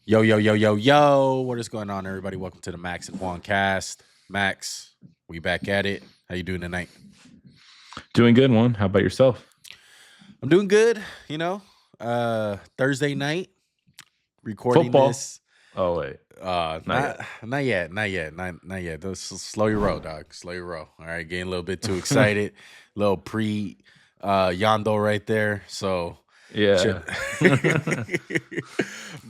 Yo, yo, yo, yo, yo. What is going on, everybody? Welcome to the Max and Juan cast. Max, we back at it. How you doing tonight? Doing good, one. How about yourself? I'm doing good, Thursday night, recording Football. this. Oh wait, not yet. Not yet. Slow your roll, dog. Slow your roll. All right, getting a little bit too excited. Little pre Yondo right there. So Yeah.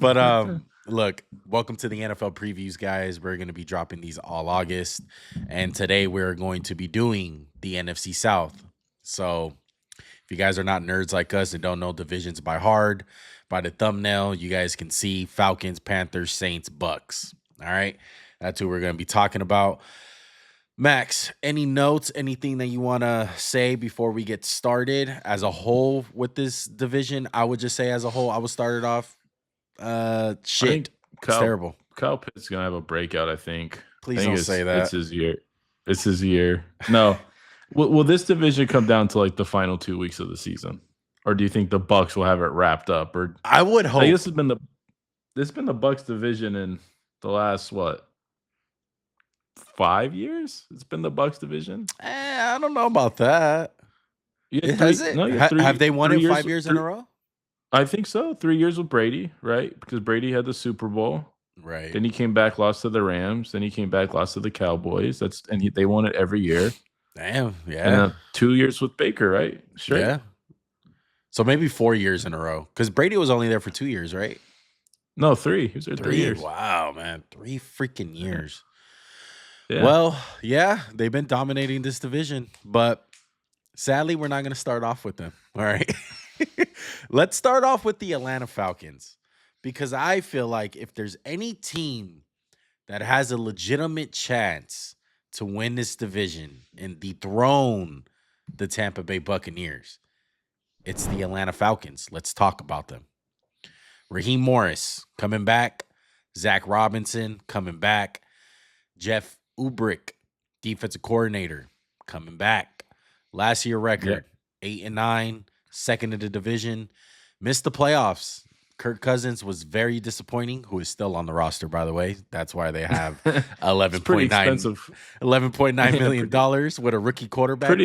But look, welcome to the NFL previews, guys. We're going to be dropping these all August, and today we're going to be doing the NFC South. So if you guys are not nerds like us and don't know divisions by heart, by the thumbnail, you guys can see Falcons, Panthers, Saints, Bucks. All right, that's who we're going to be talking about. Max, any notes, anything that you want to say before we get started as a whole with this division? I would just say as a whole, I would start it off. Shit. It's terrible. Kyle Pitts gonna have a breakout, I think. Please don't say that. It's his year. It's his year. No. Will this division come down to like the final 2 weeks of the season? Or do you think the Bucks will have it wrapped up? Or I would hope. this has been the Bucks division in the last 5 years? It's been the Bucks division. I don't know about that. Has it? No, have they won it 5 years in a row? I think so. 3 years with Brady, right? Because Brady had the Super Bowl. Right. Then he came back, lost to the Rams. Then he came back, lost to the Cowboys. They won it every year. Damn, yeah. And 2 years with Baker, right? Sure. Yeah. So maybe 4 years in a row. Because Brady was only there for 2 years, right? No, 3. He was there 3 years. Wow, man. 3 freaking years. Yeah. Well, yeah, they've been dominating this division. But sadly, we're not going to start off with them. All right. Let's start off with the Atlanta Falcons. Because I feel like if there's any team that has a legitimate chance to win this division and dethrone the Tampa Bay Buccaneers, it's the Atlanta Falcons. Let's talk about them. Raheem Morris coming back. Zach Robinson coming back. Jeff Ulbrich, defensive coordinator, coming back. Last year record, 8-9, second in the division. Missed the playoffs. Kirk Cousins was very disappointing, who is still on the roster, by the way. That's why they have $11.9 million with a rookie quarterback.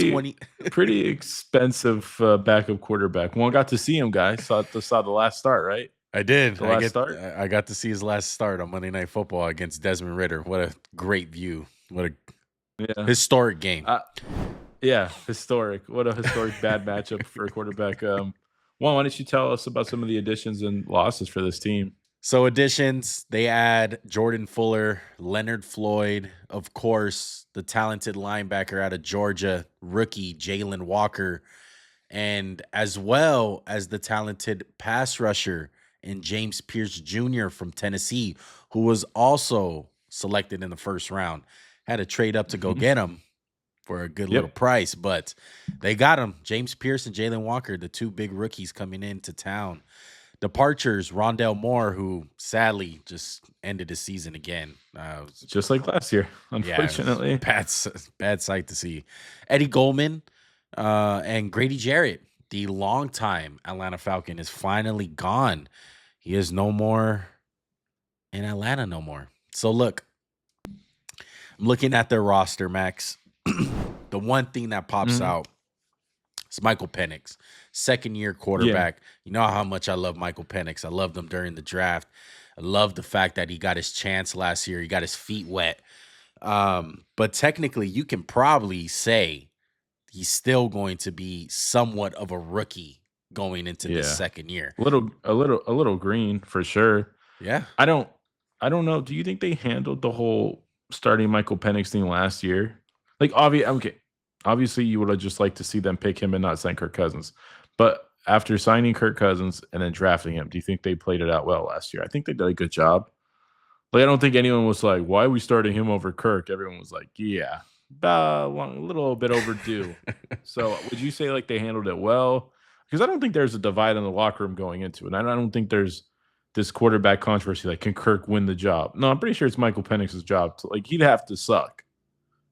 Pretty expensive backup quarterback. One got to see him, guys. Saw the last start, right? I did. I got to see his last start on Monday Night Football against Desmond Ridder. What a great view. What a historic game. Historic. What a historic bad matchup for a quarterback. Why don't you tell us about some of the additions and losses for this team? So additions, they add Jordan Fuller, Leonard Floyd, of course, the talented linebacker out of Georgia, rookie Jalen Walker, and as well as the talented pass rusher in James Pierce Jr. from Tennessee, who was also selected in the first round. Had to trade up to go get him for a good little price, but they got him. James Pierce and Jalen Walker, the two big rookies coming into town. Departures, Rondell Moore, who sadly just ended his season again. Just like last year, unfortunately. Yeah, bad sight to see. Eddie Goldman and Grady Jarrett, the longtime Atlanta Falcon, is finally gone. He is no more in Atlanta no more. So look, I'm looking at their roster, Max. The one thing that pops out is Michael Penix, second-year quarterback. Yeah. You know how much I love Michael Penix. I loved him during the draft. I love the fact that he got his chance last year. He got his feet wet. But technically, you can probably say he's still going to be somewhat of a rookie going into this second year. A little green for sure. Yeah. I don't know. Do you think they handled the whole starting Michael Penix thing last year? Like, obviously, you would have just liked to see them pick him and not sign Kirk Cousins. But after signing Kirk Cousins and then drafting him, do you think they played it out well last year? I think they did a good job. Like, I don't think anyone was like, why are we starting him over Kirk? Everyone was like, yeah, a little bit overdue. So would you say, like, they handled it well? Because I don't think there's a divide in the locker room going into it. I don't think there's this quarterback controversy, like, can Kirk win the job? No, I'm pretty sure it's Michael Penix's job. He'd have to suck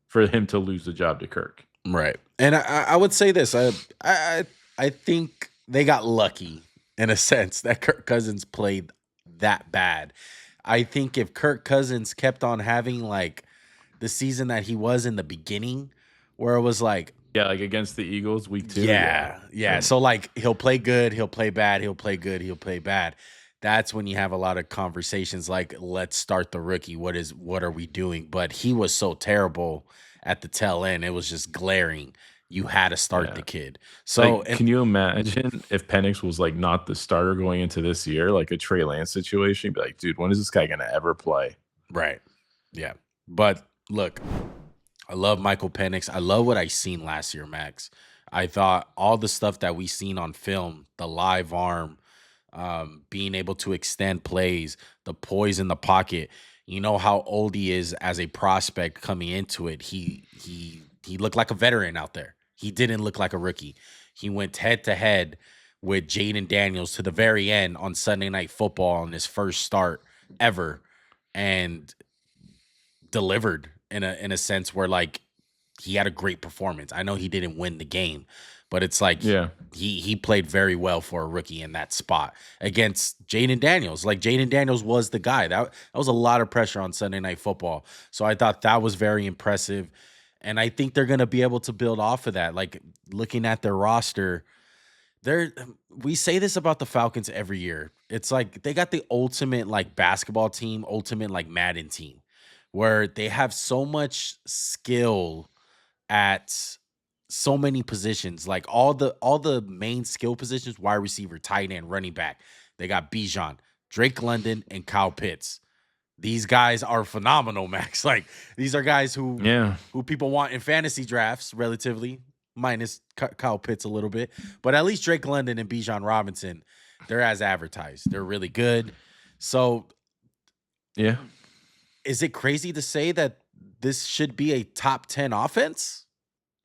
for him to lose the job to Kirk. Right. And I would say this. I think they got lucky in a sense that Kirk Cousins played that bad. I think if Kirk Cousins kept on having like the season that he was in the beginning, where it was like, Yeah, like against the Eagles week 2, yeah. yeah. So like he'll play good, he'll play bad, he'll play good, he'll play bad. That's when you have a lot of conversations like, let's start the rookie. What are we doing? But he was so terrible at the tail end. It was just glaring. You had to start the Yeah. kid. So, Like, and can you imagine if Penix was, like, not the starter going into this year, like a Trey Lance situation? You'd be like, "Dude, when is this guy gonna ever play?" right. Yeah. But look, I love Michael Penix. I love what I seen last year, Max. I thought all the stuff that we seen on film, the live arm, being able to extend plays, the poise in the pocket. You know how old he is as a prospect coming into it. He looked like a veteran out there. He didn't look like a rookie. He went head to head with Jaden Daniels to the very end on Sunday Night Football on his first start ever, and delivered in a sense where like he had a great performance. I know he didn't win the game, but it's like Yeah. he played very well for a rookie in that spot against Jaden Daniels. Like Jaden Daniels was the guy. That was a lot of pressure on Sunday Night Football. So I thought that was very impressive. And I think they're going to be able to build off of that. Like looking at their roster, they're we say this about the Falcons every year. It's like they got the ultimate like basketball team, ultimate like Madden team, where they have so much skill at so many positions, like all the main skill positions, wide receiver, tight end, running back. They got Bijan, Drake London, and Kyle Pitts. These guys are phenomenal, Max. Like these are guys Yeah. who people want in fantasy drafts, relatively minus Kyle Pitts a little bit, but at least Drake London and Bijan Robinson, they're as advertised. They're really good. So, Yeah. is it crazy to say that this should be a top 10 offense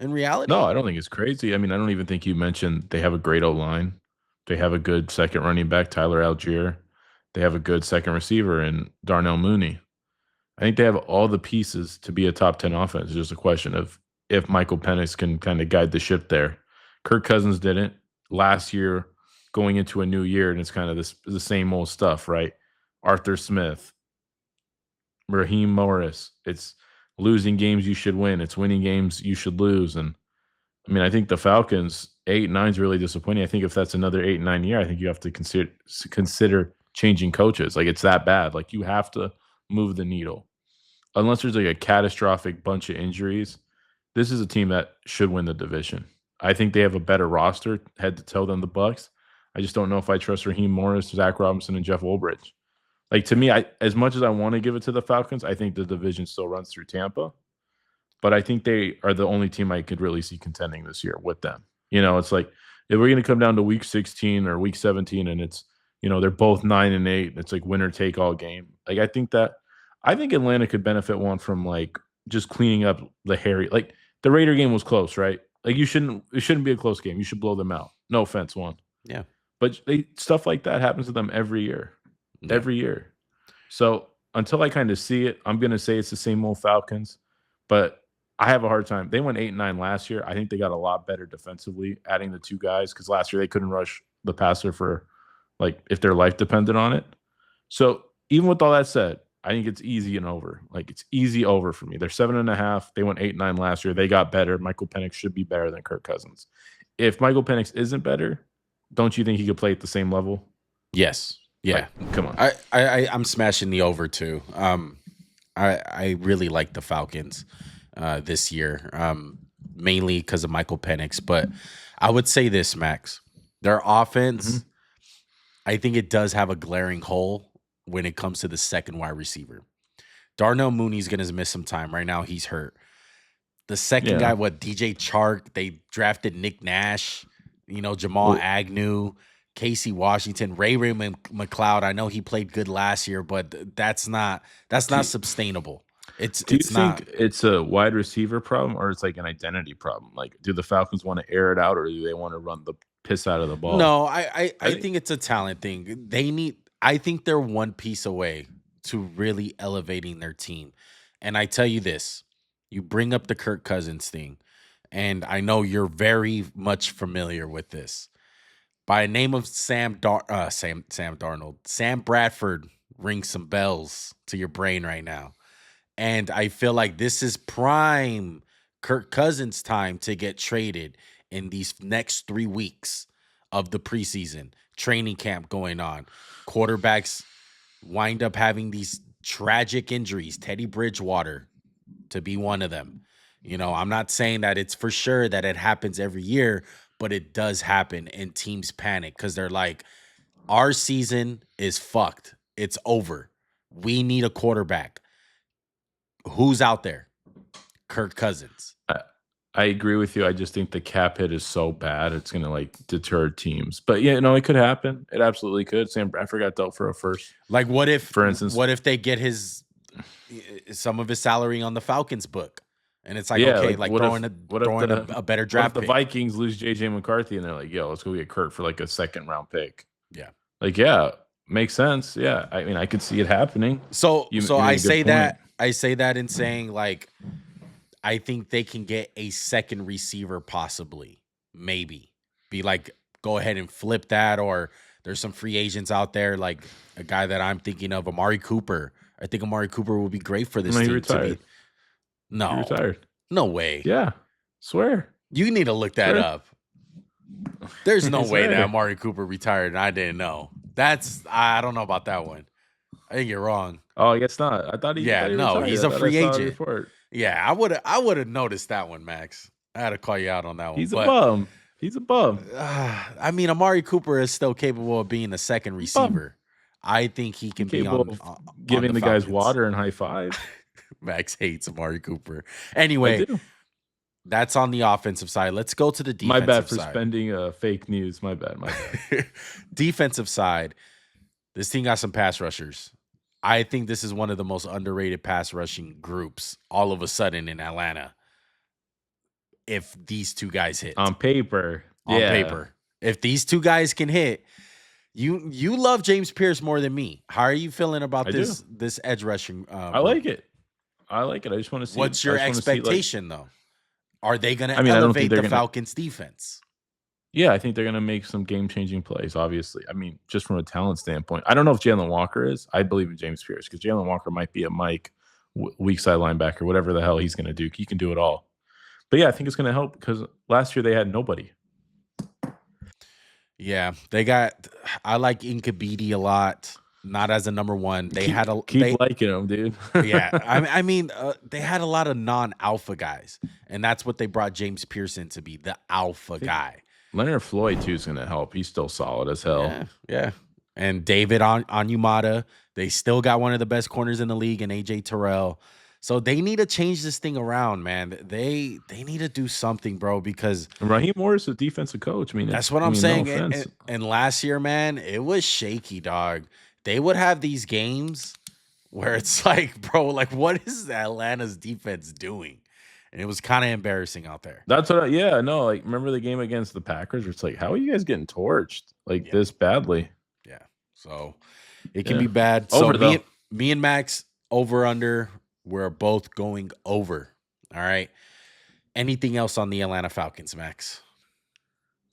in No, reality? I don't think it's crazy. I mean, I don't even think you mentioned they have a great O-line. They have a good second running back, Tyler Algier. They have a good second receiver in Darnell Mooney. I think they have all the pieces to be a top 10 offense. It's just a question of if Michael Penix can kind of guide the ship there. Kirk Cousins didn't last year going into a new year, and it's kind of the same old stuff, right? Arthur Smith, Raheem Morris. It's losing games you should win. It's winning games you should lose. And I mean, I think the Falcons 8-9 is really disappointing. I think if that's another 8-9 year, I think you have to consider changing coaches. Like it's that bad. Like you have to move the needle. Unless there's like a catastrophic bunch of injuries, this is a team that should win the division. I think they have a better roster head to toe than the Bucks. I just don't know if I trust Raheem Morris, Zach Robinson, and Jeff Ulbrich. Like to me, as much as I want to give it to the Falcons, I think the division still runs through Tampa. But I think they are the only team I could really see contending this year with them. You know, it's like if we're going to come down to week 16 or week 17 and it's, they're both 9-8, it's like winner take all game. Like I think Atlanta could benefit one from like just cleaning up the hairy. Like the Raider game was close, right? Like it shouldn't be a close game. You should blow them out. No offense, one. Yeah. But stuff like that happens to them every year. Yeah. Every year. So until I kind of see it, I'm gonna say it's the same old Falcons. But I have a hard time. They went 8-9 last year. I think they got a lot better defensively, adding the two guys, because last year they couldn't rush the passer for like if their life depended on it. So even with all that said, I think it's easy and over. Like it's easy over for me. They're 7.5. They went 8-9 last year. They got better. Michael Penix should be better than Kirk Cousins. If Michael Penix isn't better, don't you think he could play at the same level? Yes. Yeah. Like, come on. I'm smashing the over too. I really like the Falcons this year, mainly because of Michael Penix. But I would say this, Max, their offense, I think it does have a glaring hole when it comes to the second wide receiver. Darnell Mooney's going to miss some time. Right now, he's hurt. The second guy, DJ Chark, they drafted Nick Nash, Jamal Agnew, Casey Washington, Ray McLeod. I know he played good last year, but that's not sustainable. Do you think it's a wide receiver problem or it's like an identity problem? Like, do the Falcons want to air it out or do they want to run the piss out of the ball? No, I think it's a talent thing. I think they're one piece away to really elevating their team. And I tell you this, you bring up the Kirk Cousins thing, and I know you're very much familiar with this. by the name of Sam Darnold. Sam Bradford rings some bells to your brain right now. And I feel like this is prime Kirk Cousins' time to get traded in these next 3 weeks of the preseason. Training camp going on. Quarterbacks wind up having these tragic injuries. Teddy Bridgewater to be one of them. I'm not saying that it's for sure that it happens every year, but it does happen, and teams panic because they're like, our season is fucked. It's over. We need a quarterback. Who's out there? Kirk Cousins. I agree with you. I just think the cap hit is so bad, it's going to deter teams. But yeah, no, it could happen. It absolutely could. Sam Bradford got dealt for a first. Like, what if, for instance, what if they get some of his salary on the Falcons book, and it's like, okay, like throwing a better draft pick. The Vikings lose JJ McCarthy, and they're like, yo, let's go get Kirk for like a second round pick. Yeah, yeah, makes sense. Yeah, I mean, I could see it happening. So I say that in saying, like, I think they can get a second receiver, possibly, maybe be like, go ahead and flip that, or there's some free agents out there, like a guy that I'm thinking of, Amari Cooper. I think Amari Cooper will be great for this team. He retired. He retired. No way. Yeah, swear. You need to look that up. There's no way that Amari Cooper retired and I didn't know. I don't know about that one. I think you're wrong. Oh, I guess not. I thought he. Yeah, retired. He's a free agent. Yeah, I would have noticed that one, Max. I had to call you out on that one. He's a bum. He's a bum. I mean, Amari Cooper is still capable of being a second receiver. I think he can be on giving the Falcons. Guys water and high five. Max hates Amari Cooper. Anyway, that's on the offensive side. Let's go to the defensive side. My bad for spending fake news. My bad. Defensive side. This team got some pass rushers. I think this is one of the most underrated pass rushing groups all of a sudden in Atlanta. If these two guys hit. On paper. If these two guys can hit, you love James Pierce more than me. How are you feeling about this edge rushing? I like it. I just want to see. What's your expectation, though? Are they going to elevate the Falcons' defense? Yeah, I think they're going to make some game-changing plays, obviously. I mean, just from a talent standpoint. I don't know if Jalen Walker is. I believe in James Pierce because Jalen Walker might be a Mike, weak side linebacker, whatever the hell he's going to do. He can do it all. But yeah, I think it's going to help because last year they had nobody. Yeah, I like Nkabidi a lot. Not as a number one. They keep liking him, dude. Yeah, I mean, they had a lot of non-alpha guys, and that's what they brought James Pierce in to be, the alpha guy. Leonard Floyd too is going to help. He's still solid as hell. Yeah. And David Onyemata, they still got one of the best corners in the league, and AJ Terrell. So they need to change this thing around, man. They need to do something, bro, because Raheem Morris is a defensive coach. I mean, that's what I'm saying. And last year, man, it was shaky, dog. They would have these games where it's like, bro, like, what is Atlanta's defense doing? And it was kind of embarrassing out there. That's what, like, remember the game against the Packers where it's like, how are you guys getting torched this badly? Yeah. So it can be bad. So me and Max, over under, we're both going over. All right. Anything else on the Atlanta Falcons, Max?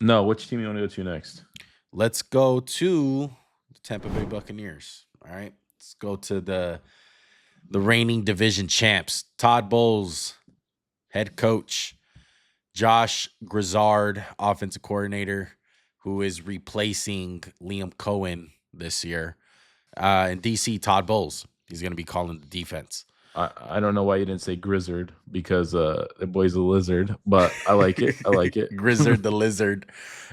No. Which team you want to go to next? Let's go to the Tampa Bay Buccaneers. All right. Let's go to the reigning division champs. Todd Bowles, head coach. Josh Grizzard, offensive coordinator, who is replacing Liam Cohen this year. In DC, Todd Bowles. He's going to be calling the defense. I don't know why you didn't say Grizzard because the boy's a lizard, but I like it. I like it. Grizzard the lizard.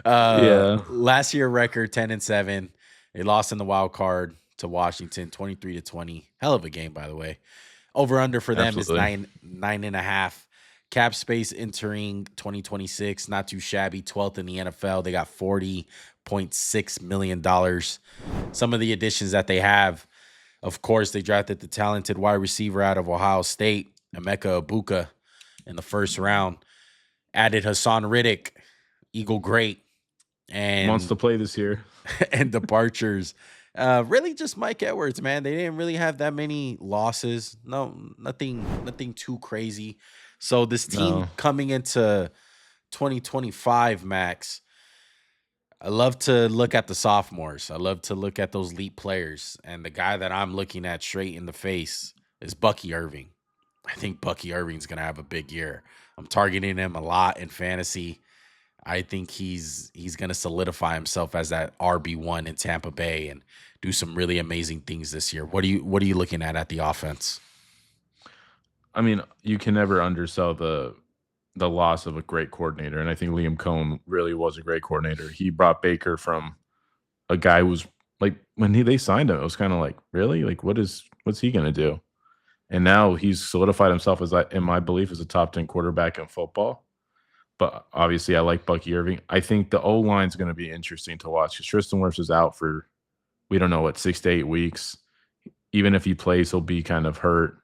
Last year record 10-7. They lost in the wild card to Washington 23-20. Hell of a game, by the way. Over under for them is 9.5. Cap space entering 2026, not too shabby. 12th in the NFL. They got $40.6 million. Some of the additions that they have. Of course, they drafted the talented wide receiver out of Ohio State, Emeka Egbuka, in the first round. Added Hassan Riddick, Eagle Great, and wants to play this year. And departures. Really just Mike Edwards, man. They didn't really have that many losses. No, nothing too crazy. So this team coming into 2025, Max, I love to look at the sophomores. I love to look at those elite players. And the guy that I'm looking at straight in the face is Bucky Irving. I think Bucky Irving's going to have a big year. I'm targeting him a lot in fantasy. I think he's going to solidify himself as that RB1 in Tampa Bay and do some really amazing things this year. What are you looking at the offense? I mean, you can never undersell the loss of a great coordinator, and I think Liam Cohn really was a great coordinator. He brought Baker from a guy who was like when they signed him, it was kind of like, really? Like what's he gonna do? And now he's solidified himself as, in my belief, as a top 10 quarterback in football. But obviously, I like Bucky Irving. I think the O line is going to be interesting to watch because Tristan Wirfs is out for, we don't know what, 6 to 8 weeks. Even if he plays, he'll be kind of hurt.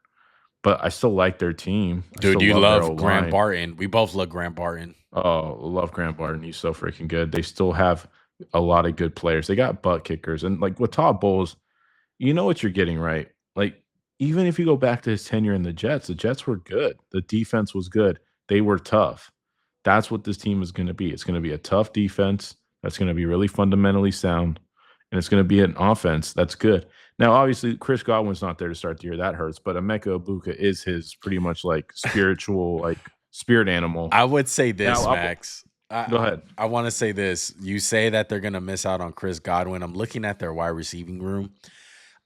But I still like their team. Dude, you love Grant Barton. We both love Grant Barton. Oh, love Grant Barton. He's so freaking good. They still have a lot of good players. They got butt kickers. And like with Todd Bowles, you know what you're getting, right? Like, even if you go back to his tenure in the Jets were good. The defense was good. They were tough. That's what this team is going to be. It's going to be a tough defense that's going to be really fundamentally sound, and it's going to be an offense that's good. Now, obviously, Chris Godwin's not there to start the year. That hurts. But Emeka Ibuka is his pretty much like spiritual, like spirit animal. I would say this, now, Max. Go ahead. I want to say this. You say that they're going to miss out on Chris Godwin. I'm looking at their wide receiving room.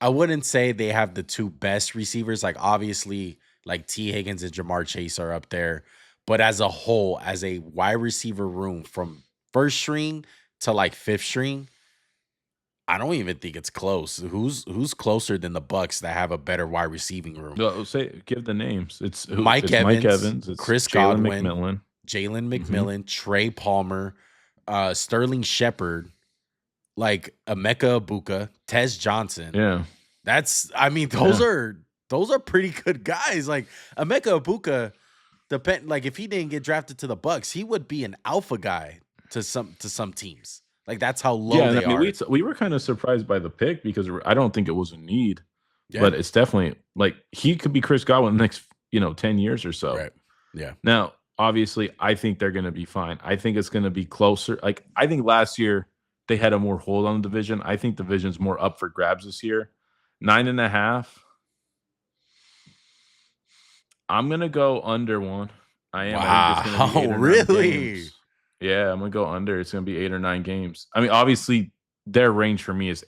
I wouldn't say they have the two best receivers. Like, obviously, like T. Higgins and Jamar Chase are up there. But as a whole, as a wide receiver room from first string to like fifth string, I don't even think it's close. Who's closer than the Bucs that have a better wide receiving room? No, give the names. It's Mike Evans, it's Chris Jalen Godwin, McMillan, Jalen McMillan, Trey Palmer, Sterling Shepard, like Emeka Ibuka, Tez Johnson. Yeah, those are pretty good guys. Like Emeka Ibuka, like if he didn't get drafted to the Bucs, he would be an alpha guy to some teams. Like that's how low they are. We were kind of surprised by the pick because I don't think it was a need, but it's definitely like he could be Chris Godwin the next 10 years or so. Right. Yeah. Now, obviously, I think they're going to be fine. I think it's going to be closer. Like I think last year they had a more hold on the division. I think the division's more up for grabs this year. 9.5. I'm going to go under one. I am. Wow. I think it's gonna be 8 or 9 really? games. Yeah, I'm going to go under. It's going to be 8 or 9 games. I mean, obviously, their range for me is,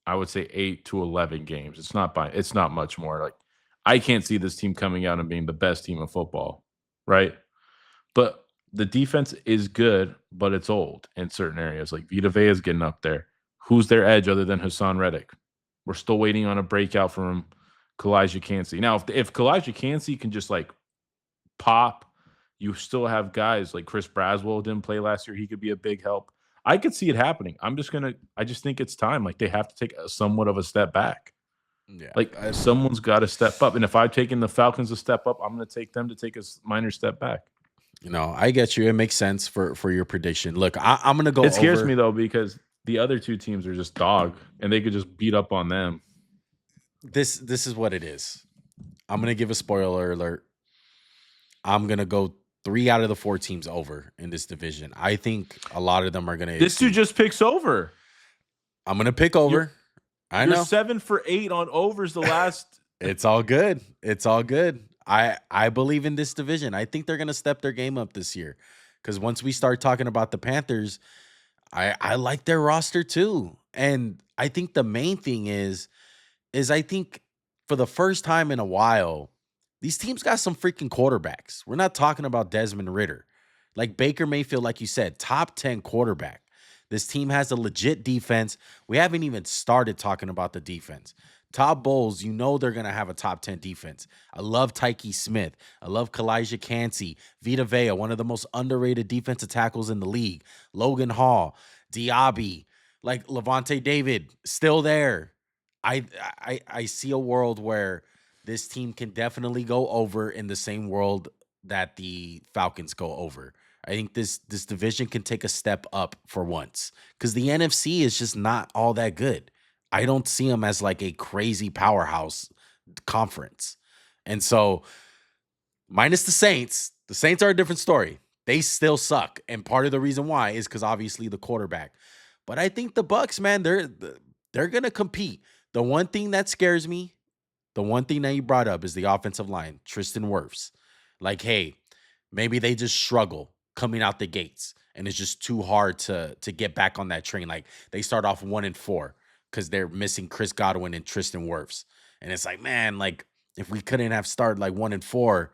I would say, 8 to 11 games. It's not much more. Like, I can't see this team coming out and being the best team in football, right? But the defense is good, but it's old in certain areas. Like, Vita Vea is getting up there. Who's their edge other than Hassan Reddick? We're still waiting on a breakout from Kalijah Kancey. Now, if Kalijah Kancey can just, like, pop, you still have guys like Chris Braswell didn't play last year. He could be a big help. I could see it happening. I just think it's time. Like they have to take somewhat of a step back. Yeah. Like someone's got to step up. And if I've taken the Falcons a step up, I'm going to take them to take a minor step back. I get you. It makes sense for your prediction. Look, I'm going to go. It scares me though, because the other two teams are just dog and they could just beat up on them. This is what it is. I'm going to give a spoiler alert. I'm going to go 3 out of the 4 teams over in this division. I think a lot of them are going to. This dude just picks over. I'm going to pick over. I know. You're 7 for 8 on overs the last. It's all good. It's all good. I believe in this division. I think they're going to step their game up this year. Because once we start talking about the Panthers, I like their roster too. And I think the main thing is I think for the first time in a while, these teams got some freaking quarterbacks. We're not talking about Desmond Ridder. Like Baker Mayfield, like you said, top 10 quarterback. This team has a legit defense. We haven't even started talking about the defense. Todd Bowles, they're going to have a top 10 defense. I love Tiki Smith. I love Kalijah Kancey. Vita Vea, one of the most underrated defensive tackles in the league. Logan Hall, Diaby, like Levante David, still there. I see a world where this team can definitely go over in the same world that the Falcons go over. I think this division can take a step up for once because the NFC is just not all that good. I don't see them as like a crazy powerhouse conference. And so minus the Saints are a different story. They still suck. And part of the reason why is because obviously the quarterback. But I think the Bucs, man, they're gonna compete. The one thing that scares me, the one thing that you brought up is the offensive line, Tristan Wirfs. Like, hey, maybe they just struggle coming out the gates, and it's just too hard to get back on that train. Like they start off 1-4 because they're missing Chris Godwin and Tristan Wirfs, and it's like, man, like if we couldn't have started like 1-4,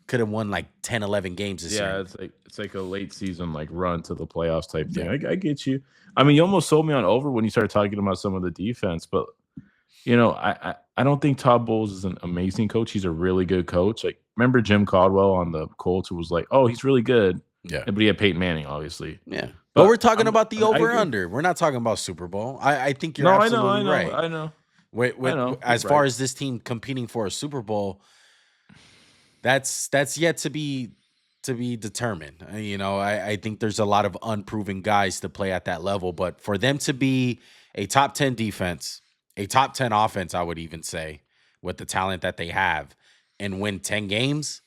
could have won like 10, 11 games this Yeah, year. it's like a late season like run to the playoffs type thing. Yeah. I get you. I mean, you almost sold me on over when you started talking about some of the defense, but I don't think Todd Bowles is an amazing coach. He's a really good coach. Like, remember Jim Caldwell on the Colts, who was like, "Oh, he's really good." Yeah. But he had Peyton Manning, obviously. Yeah. But we're talking I'm- about the I agree. over-under. We're not talking about Super Bowl. I think you're No, absolutely right. I know. As You're far right. as this team competing for a Super Bowl, that's yet to be determined. I think there's a lot of unproven guys to play at that level, but for them to be a top 10 defense, a top 10 offense, I would even say, with the talent that they have, and win 10 games,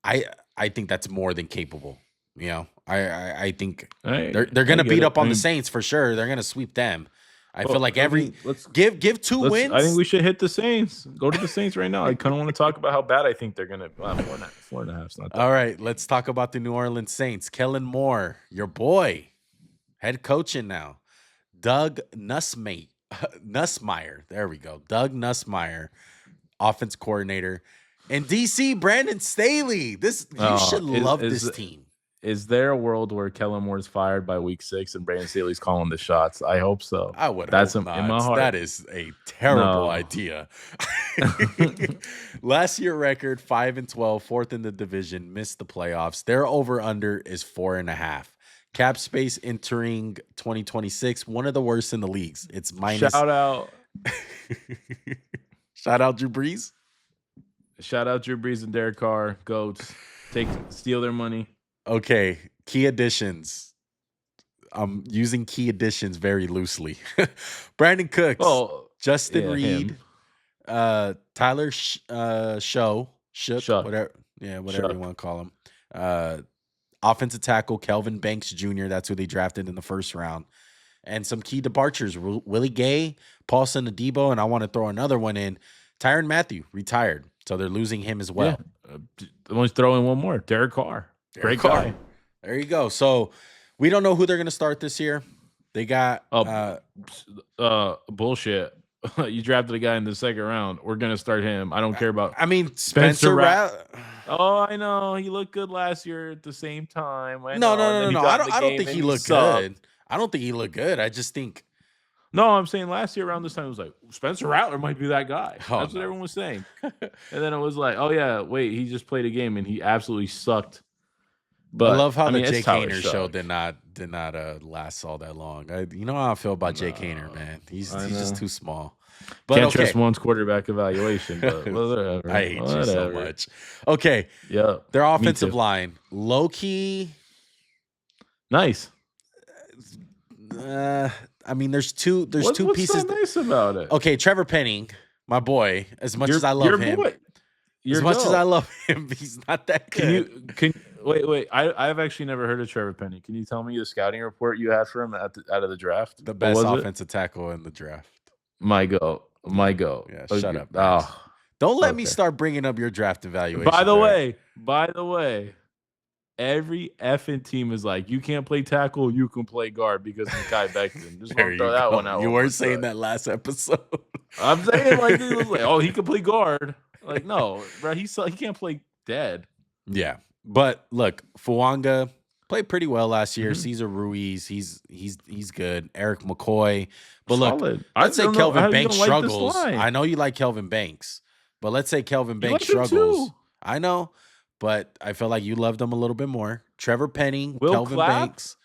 I think that's more than capable. I think they're going to beat up on the Saints for sure. They're going to sweep them. I feel like let's give 2 wins. I think we should hit the Saints. Go to the Saints right now. I kind of want to talk about how bad I think they're going to. 4.5. Not that. All right, let's talk about the New Orleans Saints. Kellen Moore, your boy, head coaching now. Doug Nussmeyer. There we go. Doug Nussmeyer, offense coordinator. And DC, Brandon Staley. You should love this team. Is there a world where Kellen Moore's fired by week 6 and Brandon Staley's calling the shots? I hope so. I would. That's hope not. In my heart. That is a terrible idea. Last year record 5-12, fourth in the division, missed the playoffs. Their over/under is 4.5. Cap space entering 2026, one of the worst in the leagues. It's minus. Shout out. Shout out Drew Brees. Shout out Drew Brees and Derek Carr. Goats. Steal their money. Okay, key additions. I'm using key additions very loosely. Brandon Cooks, Justin Reed, Tyler Shook, whatever you want to call him. Offensive tackle Kelvin Banks Jr. That's who they drafted in the first round. And some key departures: Willie Gay, Paulson Adebo, and I want to throw another one in. Tyrann Mathieu retired, so they're losing him as well. I want to throw in one more: Derek Carr. Great guy. There you go. So we don't know who they're going to start this year. They got bullshit. You drafted a guy in the second round. We're going to start him. I don't care about. I mean, Spencer Rattler. Oh, I know. He looked good last year at the same time. No. I don't think he looked good. I don't think he looked good. I just think. No, I'm saying last year around this time, it was like, Spencer Rattler might be that guy. That's what everyone was saying. And then it was like, oh, yeah, wait, he just played a game and he absolutely sucked. But I love how the Jake Hayner show did not last all that long. You know how I feel about Jake Hayner, man. He's just too small. But can't trust one's quarterback evaluation. But whatever. I hate you so much. Okay, yeah, their offensive line, low key, nice. I mean, there's two pieces. What's so nice about it? Okay, Trevor Penning, my boy. As much as I love him, as much as I love him, he's not that good. Wait. I've actually never heard of Trevor Penning. Can you tell me the scouting report you had for him out of the draft? The best offensive tackle in the draft. My go. Yeah, shut up. Don't let me start bringing up your draft evaluation. By the way, every effing team is like, you can't play tackle, you can play guard because of Mekhi Becton. Just want to throw that one out. You weren't saying that last episode. I'm saying like, this was like, oh, he can play guard. Like, no, bro, he can't play dead. Yeah. But look, Fuanga played pretty well last year. Cesar Ruiz, he's good. Eric McCoy. But look, let's say Kelvin Banks struggles. I know you like Kelvin Banks, but let's say Kelvin Banks struggles. I know, but I feel like you loved him a little bit more. Trevor Penning, Kelvin Banks.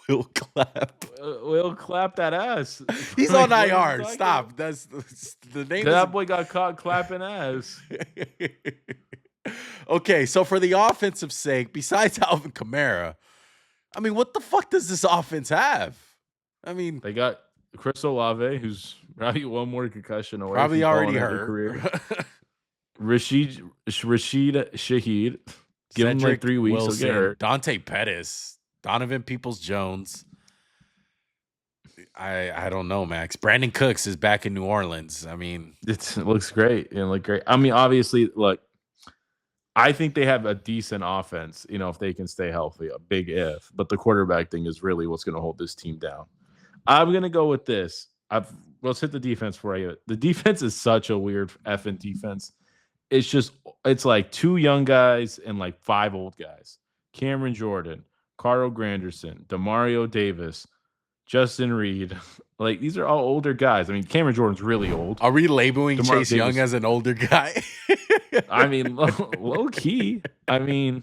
Will Clapp. Will Clapp that ass. He's on IR. Stop. That's the name. That boy got caught clapping ass. Okay, so for the offensive sake, besides Alvin Kamara, I mean, what the fuck does this offense have? I mean, they got Chris Olave, who's probably one more concussion away. Probably already hurt. Rashid Shaheed. Give him like Cedric 3 weeks, he'll get Wilson, hurt. Dante Pettis, Donovan Peoples-Jones. I don't know, Max. Brandon Cooks is back in New Orleans. I mean, It looks great. It look great. I mean, obviously, look, I think they have a decent offense, if they can stay healthy, a big if. But the quarterback thing is really what's going to hold this team down. I'm going to go with this. Let's hit the defense for you. The defense is such a weird effing defense. It's like 2 young guys and like 5 old guys. Cameron Jordan, Carl Granderson, Demario Davis, Justin Reed. Like, these are all older guys. I mean, Cameron Jordan's really old. are we labeling DeMar Chase Davis- Young as an older guy? I mean, low key. I mean,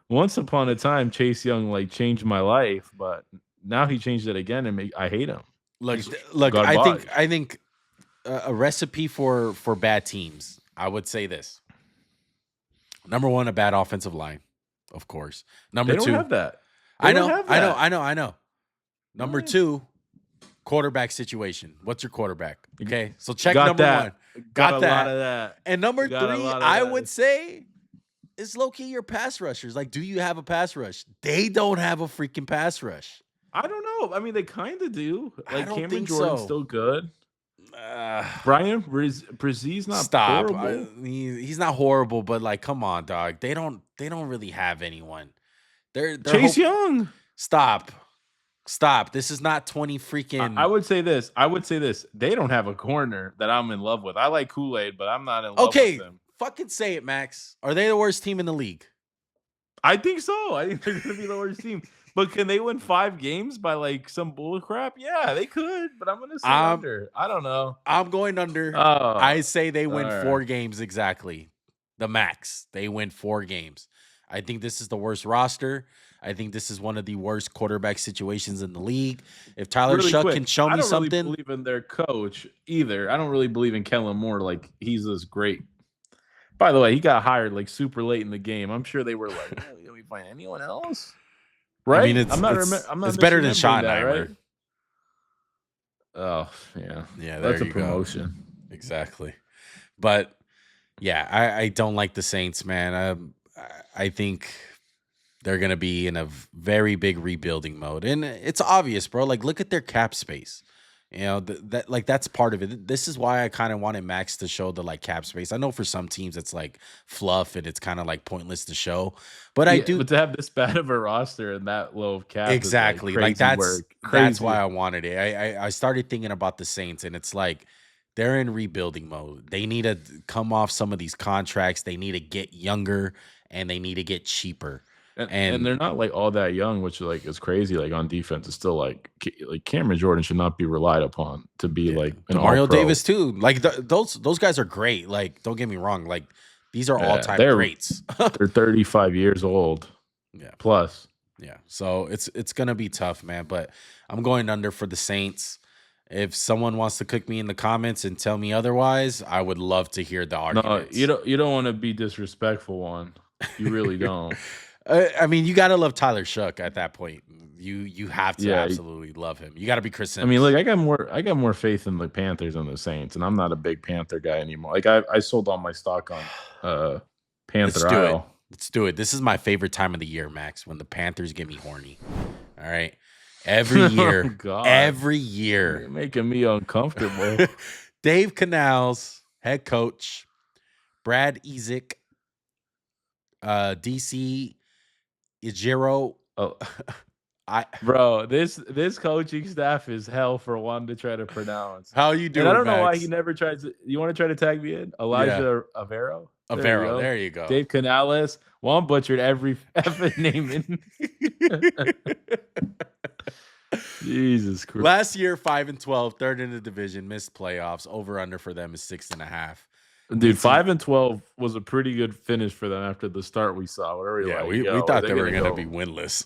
once upon a time, Chase Young like changed my life, but now he changed it again, and I hate him. look, He's I garbage. think a recipe for bad teams. I would say this: number one, a bad offensive line, of course. Number They don't two, have that. I They don't know, have I know, that. I know. Number two, quarterback situation. What's your quarterback? Okay, so check Got number that. one. Got a that. lot of that. And number Got a three, lot of I that. would say, is low key your pass rushers. Like, do you have a pass rush? They don't have a freaking pass rush. I don't know. I mean, they kind of do. I Like, don't Cameron think Jordan's so. still good. Brian Brzez's not Stop. horrible. He's not horrible, but like, come on, dog. They don't really have anyone. They're Chase Young. Stop. This is not 20 freaking. I would say this. They don't have a corner that I'm in love with. I like Kool-Aid, but I'm not in love with them. Fucking say it, Max. Are they the worst team in the league? I think so. I think they're going to be the worst team. But can they win 5 games by like some bull crap? Yeah, they could. But I'm going to say under. I don't know. I'm going under. Oh, I say they win all 4 right. games exactly. The max. They win 4 games. I think this is the worst roster. I think this is one of the worst quarterback situations in the league. If Tyler Really Shuck quick, can show I me don't something. really believe in their coach either. I don't really believe in Kellen Moore. Like, he's this great. By the way, he got hired like super late in the game. I'm sure they were like, "Oh, "Can we find anyone else?" Right? I mean, it's I'm not better than misremembering that, Schottenheimer. right? Oh yeah, Yeah, that's a there you go. promotion. Exactly. But yeah, I don't like the Saints, man. I think they're going to be in a very big rebuilding mode. And it's obvious, bro. Like, look at their cap space. You know, that's part of it. This is why I kind of wanted Max to show the like cap space. I know for some teams it's like fluff and it's kind of like pointless to show, but I do. But to have this bad of a roster and that low of cap, Exactly. is like that's crazy. why I wanted it. I started thinking about the Saints, and it's like they're in rebuilding mode. They need to come off some of these contracts. They need to get younger, and they need to get cheaper. And they're not like all that young, which like is crazy. Like on defense, it's still like Cameron Jordan should not be relied upon to be like an Mario all-pro. Davis too. Like those guys are great. Like, don't get me wrong. Like, these are all-time greats. They're 35 years old. Yeah. Plus. Yeah. So it's gonna be tough, man. But I'm going under for the Saints. If someone wants to cook me in the comments and tell me otherwise, I would love to hear the arguments. No, you don't want to be disrespectful one. You really don't. I mean, you gotta love Tyler Shuck at that point. You have to absolutely love him. You gotta be Chris Sims. I mean, like I got more faith in the Panthers than the Saints, and I'm not a big Panther guy anymore. Like I sold all my stock on Panther Isle. Let's do it. This is my favorite time of the year, Max, when the Panthers get me horny. All right. Every year. Every year. You're making me uncomfortable. Dave Canals, head coach, Brad Ezek, DC Ijiro. Bro, this coaching staff is hell for one to try to pronounce. How you doing? And I don't know why Max? he never tries to. You want to try to tag me in? Elijah Avero? There you go. Dave Canales. Well, I'm butchered every effing name in. Jesus Christ. Last year, 5-12, third in the division, missed playoffs. Over under for them is 6.5. Dude, 5-12 was a pretty good finish for them after the start we saw. We thought they were going to be winless.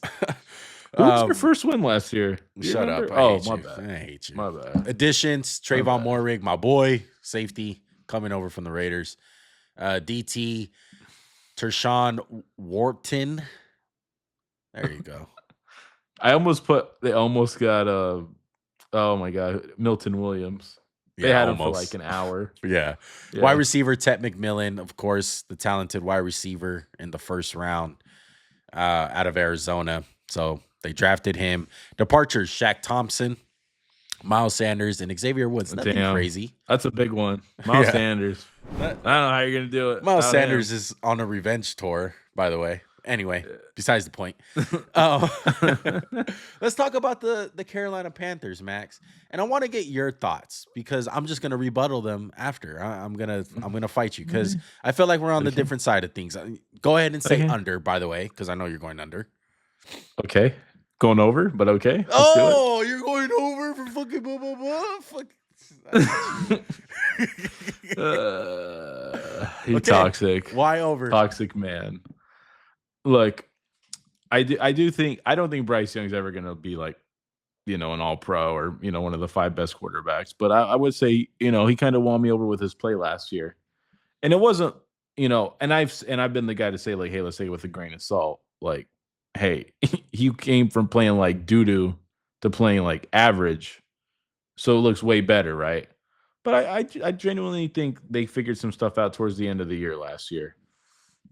Who was your first win last year? Shut up. My bad. I hate you. My bad. Additions, Trayvon Moehrig, my boy, safety, coming over from the Raiders. DT, Tershawn Wharton. There you go. They almost got oh my God, Milton Williams. They Yeah, had him for like almost. an hour. Yeah. Wide Yeah. receiver Ted McMillan, of course, the talented wide receiver in the first round out of Arizona. So they drafted him. Departures: Shaq Thompson, Miles Sanders, and Xavier Woods. Nothing Damn. crazy. That's a big one. Miles Yeah. Sanders. That- I don't know how you're gonna do it Miles without him. Sanders is on a revenge tour, by the way. Anyway, besides the point. Oh, let's talk about the Carolina Panthers, Max. And I want to get your thoughts because I'm just gonna rebuttal them after. I'm gonna fight you because I feel like we're on the Okay. different side of things. Go ahead and say Okay. under, by the way, because I know you're going under. Okay. Going over, but okay. Let's Oh, you're going over for fucking blah blah blah. Fuck. do it. He's Okay. toxic. Why over? Toxic man. Look, I don't think Bryce Young's ever gonna be like, an all-pro or, one of the 5 best quarterbacks. But I would say, he kind of won me over with his play last year. And it wasn't, and I've been the guy to say, like, hey, let's take it with a grain of salt. Like, hey, you came from playing like doo-doo to playing like average. So it looks way better, right? But I genuinely think they figured some stuff out towards the end of the year last year.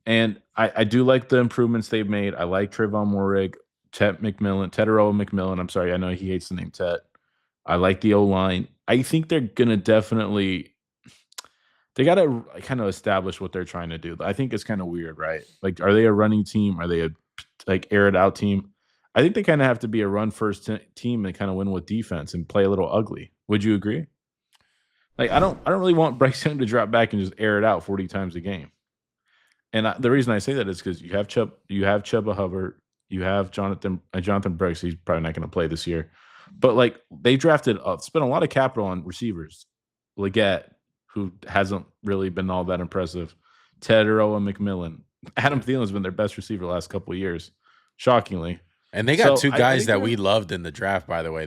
And I do like the improvements they've made. I like Trayvon Moehrig, Teteroa McMillan. I'm sorry, I know he hates the name Tet. I like the O-line. I think they're going to definitely – they got to kind of establish what they're trying to do. I think it's kind of weird, right? Like, are they a running team? Are they a, air it out team? I think they kind of have to be a run-first team and kind of win with defense and play a little ugly. Would you agree? Like, I don't really want Bryce Young to drop back and just air it out 40 times a game. And the reason I say that is because you have Chuba Hubbard, you have Jonathan Brooks. He's probably not going to play this year, but like they spent a lot of capital on receivers. Leggett, who hasn't really been all that impressive, Teteroa McMillan, Adam Thielen's been their best receiver the last couple of years, shockingly. And they got 2 guys that we loved in the draft, by the way.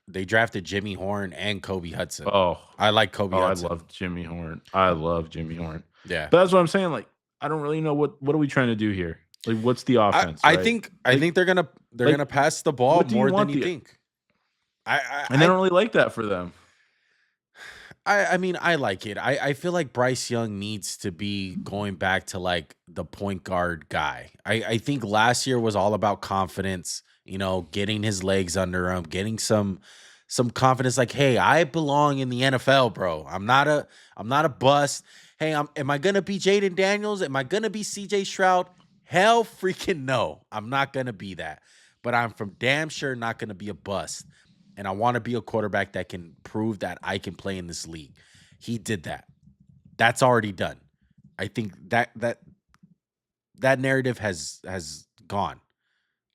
They drafted Jimmy Horn and Kobe Hudson. Oh, I like Kobe Hudson. I love Jimmy Horn. I love Jimmy Horn. Yeah. But that's what I'm saying. Like, I don't really know what are we trying to do here? Like, what's the offense? I think they're gonna pass the ball more than you think. I don't really like that for them. I mean, I like it. I feel like Bryce Young needs to be going back to like the point guard guy. I think last year was all about confidence, getting his legs under him, getting some confidence. Like, hey, I belong in the NFL, bro. I'm not a bust. Hey, am I gonna be Jaden Daniels? Am I gonna be CJ Stroud? Hell freaking no. I'm not gonna be that. But I'm from damn sure not gonna be a bust. And I want to be a quarterback that can prove that I can play in this league. He did that. That's already done. I think that narrative has gone.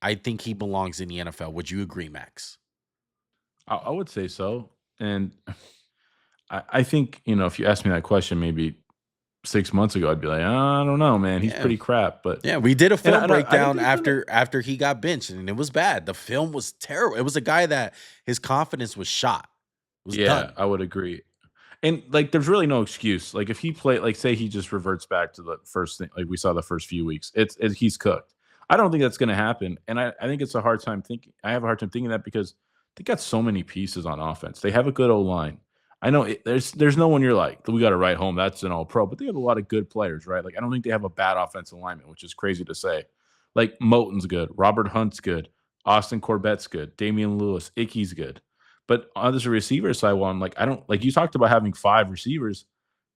I think he belongs in the NFL. Would you agree, Max? I would say so. And I think, if you asked me that question maybe 6 months ago, I'd be like, I don't know, man. He's pretty crap. But yeah, we did a film breakdown I after he got benched, and it was bad. The film was terrible. It was a guy that his confidence was shot. It was done. I would agree. And like, there's really no excuse. Like, if he played, like, say he just reverts back to the first thing, like we saw the first few weeks, he's cooked. I don't think that's going to happen. And I think it's a hard time thinking. I have a hard time thinking that because they got so many pieces on offense. They have a good O-line. I know there's no one you're like, we got to write home. That's an all-pro. But they have a lot of good players, right? Like, I don't think they have a bad offensive alignment, which is crazy to say. Like, Moton's good. Robert Hunt's good. Austin Corbett's good. Damian Lewis. Icky's good. But on the receiver side, you talked about having 5 receivers.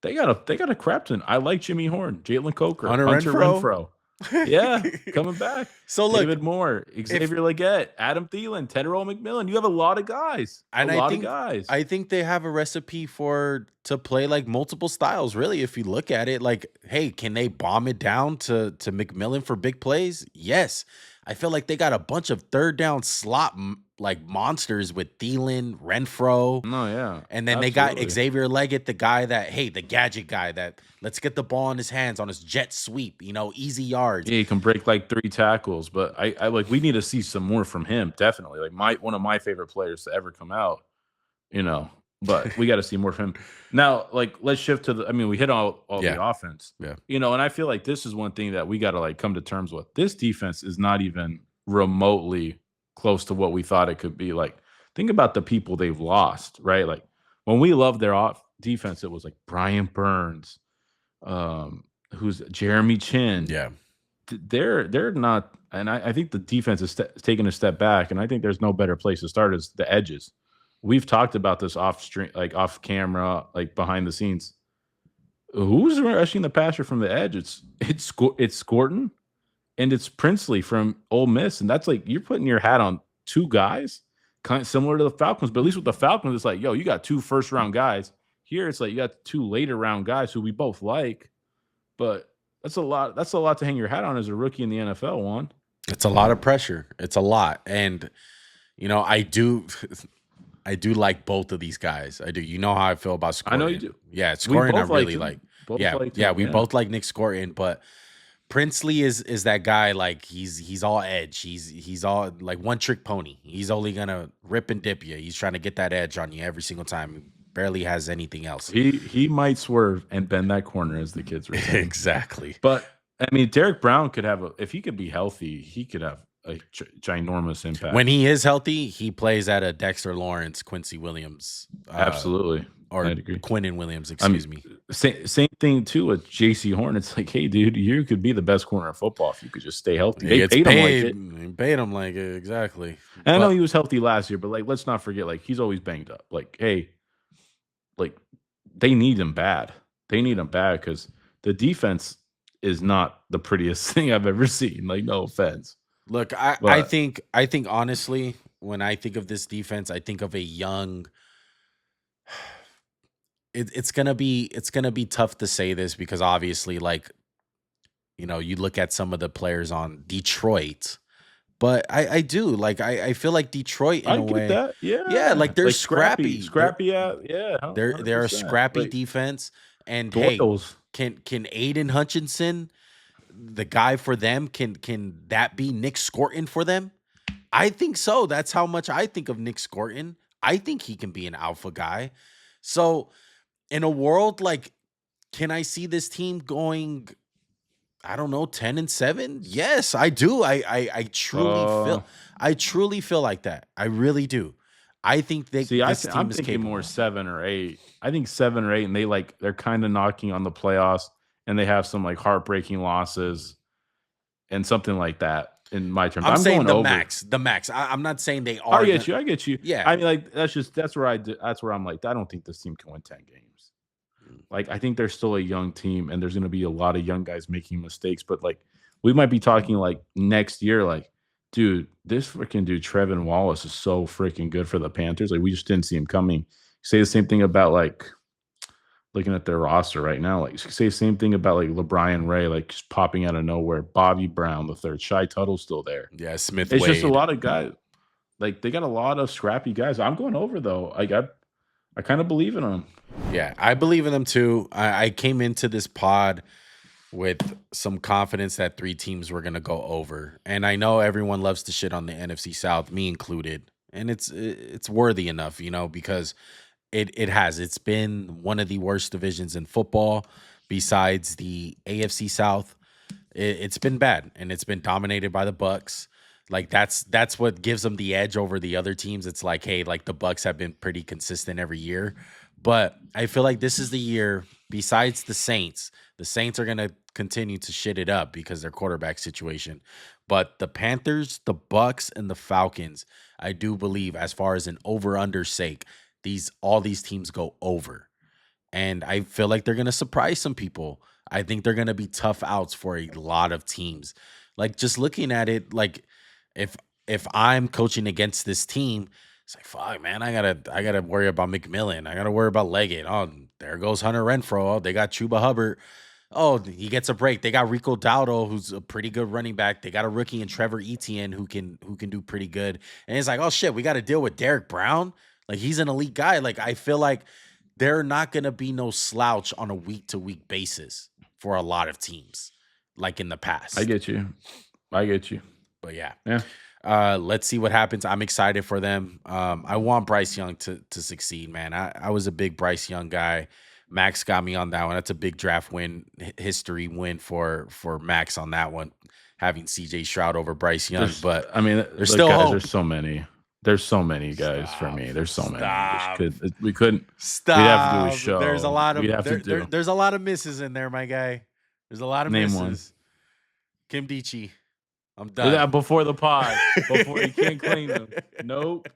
They got a crap ton. I like Jimmy Horn, Jalen Coker, Hunter Renfrow. Yeah, coming back. So look, David Moore, Xavier Leggett, Adam Thielen, Teteroa McMillan. You have a lot of guys. I think they have a recipe to play like multiple styles. Really, if you look at it, like, hey, can they bomb it down to McMillan for big plays? Yes. I feel like they got a bunch of third down slot like monsters with Thielen, Renfro. Oh, yeah. And then they got Xavier Leggett, the guy the gadget guy that let's get the ball in his hands on his jet sweep, easy yards. Yeah, he can break like 3 tackles, but I like, we need to see some more from him, definitely. Like, one of my favorite players to ever come out, but we got to see more from him. Now, like, let's shift to we hit all the offense. Yeah. And I feel like this is one thing that we got to like come to terms with. This defense is not even remotely close to what we thought it could be. Like, think about the people they've lost, right? Like, when we loved their off defense, it was like Brian Burns, who's Jeremy Chin. Yeah. They're not, and I think the defense is taking a step back, and I think there's no better place to start as the edges. We've talked about this off stream, like off camera, like behind the scenes. Who's rushing the passer from the edge? It's Scorton and it's Princely from Ole Miss, and that's like you're putting your hat on two guys, kind of similar to the Falcons. But at least with the Falcons, it's like, yo, you got two first-round guys. Here, it's like you got two later-round guys who we both like, but that's a lot. That's a lot to hang your hat on as a rookie in the NFL. Juan. It's a lot of pressure. It's a lot, and I do like both of these guys. I do. You know how I feel about Scorton. I know you do. Yeah, Scorton I really like. We both like Nick Scorton, but Princely is that guy. Like he's all edge. He's all like one trick pony. He's only gonna rip and dip you. He's trying to get that edge on you every single time. He barely has anything else. He might swerve and bend that corner, as the kids were saying. Exactly. But I mean, Derek Brown could have if he could be healthy, he could have a ginormous impact. When he is healthy, he plays at a Dexter Lawrence, Quincy Williams. Absolutely. Or Quinnen Williams, excuse me. Same thing, too, with J.C. Horn. It's like, hey, dude, you could be the best corner in football if you could just stay healthy. They paid him like it. They paid him like it, exactly. And I know he was healthy last year, but, like, let's not forget, like, he's always banged up. Like, hey, like, they need him bad. They need him bad because the defense is not the prettiest thing I've ever seen. Like, no offense. Look, I think honestly, when I think of this defense, I think of a young. It's gonna be tough to say this because obviously, like, you look at some of the players on Detroit, but I do like I feel like Detroit in a way. That. Yeah, like they're like scrappy. They're a scrappy defense, and Doyles. Hey, can Aiden Hutchinson, the guy for them, can that be Nick Scorton for them? I think so. That's how much I think of Nick Scorton. I think he can be an alpha guy. So in a world like, can I see this team going, I don't know, 10-7? Yes, I do. I truly feel like that. I really do. I think I'm thinking more 7 or 8. I think 7 or 8, and they're kind of knocking on the playoffs, and they have some like heartbreaking losses and something like that. In my terms, I'm saying the max. I'm not saying they are. I get you. Yeah. I mean, like that's where I'm like, I don't think this team can win 10 games. Like, I think they're still a young team, and there's going to be a lot of young guys making mistakes. But like, we might be talking like next year, like, dude, this freaking dude Trevin Wallace is so freaking good for the Panthers. Like, we just didn't see him coming. Say the same thing about like looking at their roster right now. Like, say the same thing about like LeBron Ray, like just popping out of nowhere. Bobby Brown the third, Shai Tuttle's still there. Yeah, Smith. It's just a lot of guys. Like, they got a lot of scrappy guys. I'm going over though. I kind of believe in them. Yeah, I believe in them too. I came into this pod with some confidence that 3 teams were going to go over. And I know everyone loves to shit on the NFC South, me included. And it's worthy enough, because it's been one of the worst divisions in football besides the AFC South. It's been bad, and it's been dominated by the Bucs. Like, that's what gives them the edge over the other teams. It's like, hey, like the Bucs have been pretty consistent every year. But I feel like this is the year, besides the Saints are going to continue to shit it up because their quarterback situation. But the Panthers, the Bucs, and the Falcons, I do believe, as far as an over-under sake, all these teams go over. And I feel like they're going to surprise some people. I think they're going to be tough outs for a lot of teams. Like, just looking at it, like, if I'm coaching against this team, it's like, fuck, man, I gotta worry about McMillan. I gotta worry about Leggett. Oh, there goes Hunter Renfrow. Oh, they got Chuba Hubbard. Oh, he gets a break. They got Rico Dowdle, who's a pretty good running back. They got a rookie in Trevor Etienne who can do pretty good. And it's like, oh shit, we got to deal with Derek Brown. Like, he's an elite guy. Like, I feel like they're not gonna be no slouch on a week-to-week basis for a lot of teams, like in the past. I get you. But yeah. Let's see what happens. I'm excited for them. I want Bryce Young to succeed, man. I was a big Bryce Young guy. Max got me on that one. That's a big draft history win for Max on that one, having CJ Stroud over Bryce Young. But I mean, there's still hope. There's so many. There's so many guys for me. There's so many. We couldn't. Stop. We'd have to do a show. There's a lot of We'd have to do. there's a lot of misses in there, my guy. There's a lot of Name misses. one. Kim Dichi. I'm done. Yeah, before the pod. Before you can't claim them. Nope.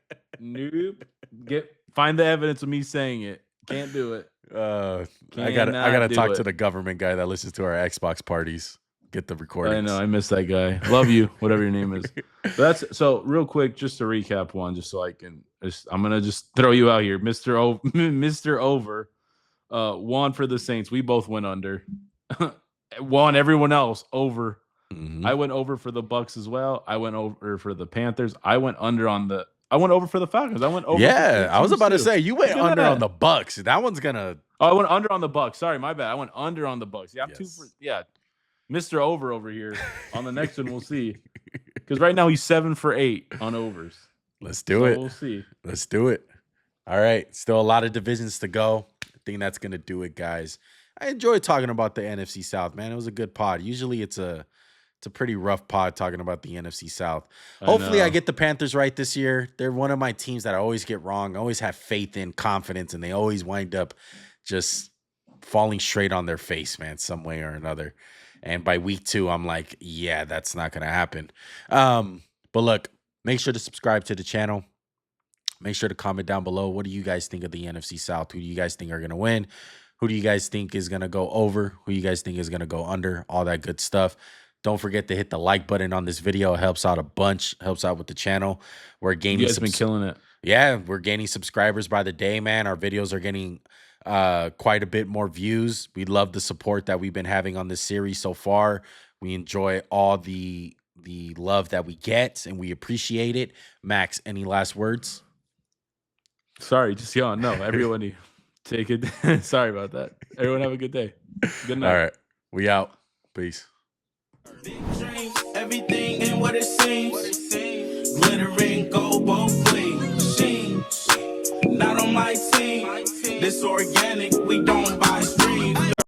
Find the evidence of me saying it. Can't do it. I gotta talk to the government guy that listens to our Xbox parties. Get the recordings. I know, I miss that guy. Love you, whatever your name is. So real quick, just to recap one, just so I can I'm gonna just throw you out here. Mr. Over. Juan for the Saints. We both went under. Juan, everyone else over. Mm-hmm. I went over for the Bucs as well. I went over for the Panthers. I went over for the Falcons. I went over. Yeah, I was about to say you went under on the Bucs. That one's gonna. Oh, I went under on the Bucs. Sorry, my bad. I went under on the Bucs. Yeah, Yes. Mr. Over here. On the next one, we'll see. Because right now he's 7 for 8 on overs. Let's do it. We'll see. Let's do it. All right, still a lot of divisions to go. I think that's gonna do it, guys. I enjoyed talking about the NFC South, man. It was a good pod. Usually, it's a pretty rough pod talking about the NFC South. Hopefully, I get the Panthers right this year. They're one of my teams that I always get wrong. I always have faith in, confidence, and they always wind up just falling straight on their face, man, some way or another. And by week 2, I'm like, yeah, that's not going to happen. But look, make sure to subscribe to the channel. Make sure to comment down below. What do you guys think of the NFC South? Who do you guys think are going to win? Who do you guys think is going to go over? Who you guys think is going to go under? All that good stuff. Don't forget to hit the like button on this video. It helps out a bunch. Helps out with the channel. We're gaining. You guys been killing it. Yeah, we're gaining subscribers by the day, man. Our videos are getting quite a bit more views. We love the support that we've been having on this series so far. We enjoy all the love that we get, and we appreciate it. Max, any last words? Sorry, just yawn. No, everybody take it. Sorry about that. Everyone have a good day. Good night. All right, we out. Peace. Big dreams, everything ain't what it seems. Glittering gold, both clean. Not on my team. This organic, we don't buy